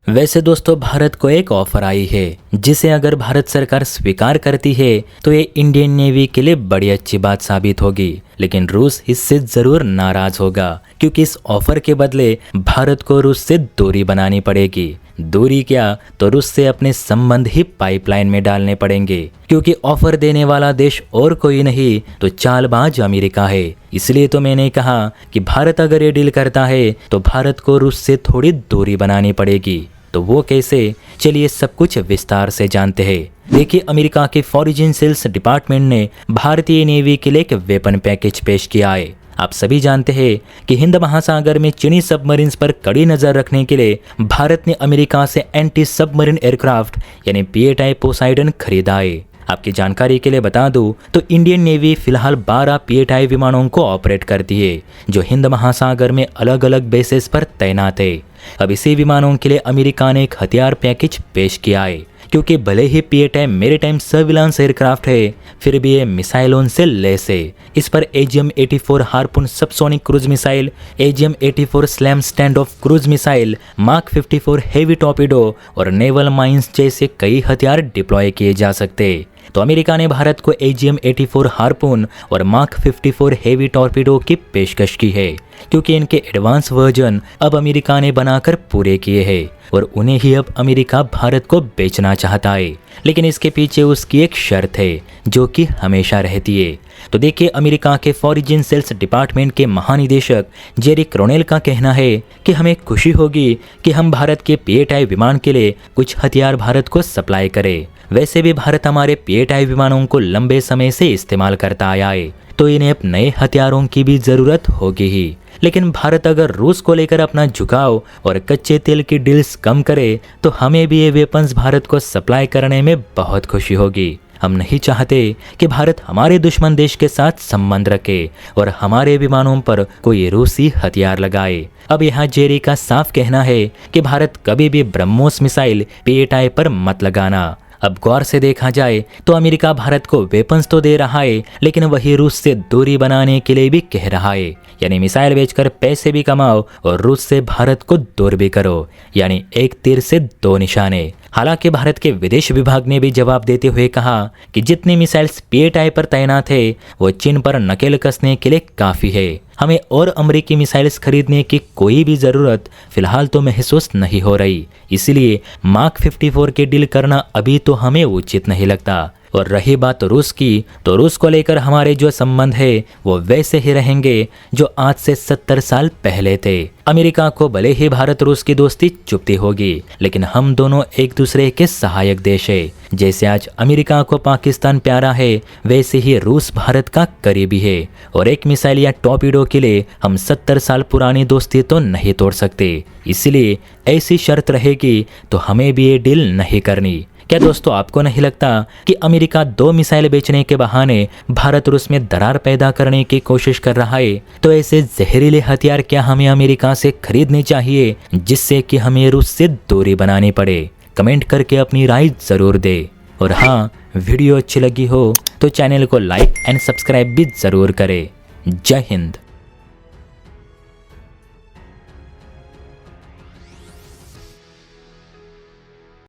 वैसे दोस्तों भारत को एक ऑफर आई है जिसे अगर भारत सरकार स्वीकार करती है तो ये इंडियन नेवी के लिए बड़ी अच्छी बात साबित होगी। लेकिन रूस इससे जरूर नाराज होगा क्योंकि इस ऑफर के बदले भारत को रूस से दूरी बनानी पड़ेगी। दूरी क्या, तो रूस से अपने संबंध ही पाइपलाइन में डालने पड़ेंगे क्योंकि ऑफर देने वाला देश और कोई नहीं तो चालबाज अमेरिका है। इसलिए तो मैंने कहा कि भारत अगर ये डील करता है तो भारत को रूस से थोड़ी दूरी बनानी पड़ेगी। तो वो कैसे, चलिए सब कुछ विस्तार से जानते हैं। देखिए, अमेरिका के फॉरेन सेल्स डिपार्टमेंट ने भारतीय नेवी के लिए एक वेपन पैकेज पेश किया है। आप सभी जानते हैं कि हिंद महासागर में चीनी सबमरीन्स पर कड़ी नजर रखने के लिए भारत ने अमेरिका से एंटी सबमरीन एयरक्राफ्ट यानी पीएटाई पोसाइडन खरीदा है। आपकी जानकारी के लिए बता दूं तो इंडियन नेवी फिलहाल 12 पीएटाई विमानों को ऑपरेट करती है जो हिंद महासागर में अलग अलग बेसेस पर तैनात है। अब इसी विमानों के लिए अमेरिका ने एक हथियार पैकेज पेश किया है क्योंकि भले ही पीएटाई मैरीटाइम सर्विलांस एयरक्राफ्ट है फिर भी ये मिसाइलों से लैस है। इस पर AGM-84 harpoon subsonic cruise missile, AGM-84 slam stand of cruise missile, mark 54 heavy torpedo और नेवल माइंस जैसे कई हथियार डिप्लॉय किए जा सकते हैं। तो अमेरिका ने भारत को AGM-84 हार्पून और मार्क 54 हेवी टॉर्पीडो की पेशकश की है क्योंकि इनके एडवांस वर्जन अब अमेरिका ने बनाकर पूरे किए हैं और उन्हें ही अब अमेरिका भारत को बेचना चाहता है। लेकिन इसके पीछे उसकी एक शर्त है जो कि हमेशा रहती है। तो देखिए, अमेरिका के फॉरेन सेल्स डिपार्टमेंट के महानिदेशक जेरी क्रोनेल का कहना है कि हमें खुशी होगी कि हम भारत के पीएटाई विमान के लिए कुछ हथियार भारत को सप्लाई करें। वैसे भी भारत हमारे पीएटाई विमानों को लंबे समय से इस्तेमाल करता आया है तो इन्हें अब नए हथियारों की भी जरूरत होगी ही। लेकिन भारत अगर रूस को लेकर अपना झुकाव और कच्चे तेल की डील्स कम करे तो हमें भी ये वेपन्स भारत को सप्लाई करने में बहुत खुशी होगी। हम नहीं चाहते कि भारत हमारे दुश्मन देश के साथ संबंध रखे और हमारे विमानों पर कोई रूसी हथियार लगाए। अब यहाँ जेरी का साफ कहना है कि भारत कभी भी ब्रह्मोस मिसाइल पीएटाई पर मत लगाना। अब गौर से देखा जाए तो अमेरिका भारत को वेपन्स तो दे रहा है लेकिन वही रूस से दूरी बनाने के लिए भी कह रहा है, यानी मिसाइल बेचकर पैसे भी कमाओ और रूस से भारत को दूर भी करो, यानी एक तीर से दो निशाने। हालांकि भारत के विदेश विभाग ने भी जवाब देते हुए कहा कि जितनी मिसाइल्स पीएटाई पर तैनात है वो चीन पर नकेल कसने के लिए काफी है। हमें और अमेरिकी मिसाइल्स खरीदने की कोई भी जरूरत फिलहाल तो महसूस नहीं हो रही। इसलिए मार्क 54 की डील करना अभी तो हमें उचित नहीं लगता। और रही बात रूस की, तो रूस को लेकर हमारे जो संबंध है वो वैसे ही रहेंगे जो आज से 70 साल पहले थे। अमेरिका को भले ही भारत रूस की दोस्ती चुभती होगी लेकिन हम दोनों एक दूसरे के सहायक देश है। जैसे आज अमेरिका को पाकिस्तान प्यारा है वैसे ही रूस भारत का करीबी है और एक मिसाइल या टॉर्पीडो के लिए हम 70 साल पुरानी दोस्ती तो नहीं तोड़ सकते। इसलिए ऐसी शर्त रहेगी तो हमें भी ये डील नहीं करनी। क्या दोस्तों आपको नहीं लगता कि अमेरिका 2 मिसाइल बेचने के बहाने भारत रूस में दरार पैदा करने की कोशिश कर रहा है? तो ऐसे जहरीले हथियार क्या हमें अमेरिका से खरीदने चाहिए जिससे कि हमें रूस से दूरी बनानी पड़े? कमेंट करके अपनी राय जरूर दे। और हाँ, वीडियो अच्छी लगी हो तो चैनल को लाइक एंड सब्सक्राइब भी जरूर करें। जय हिंद।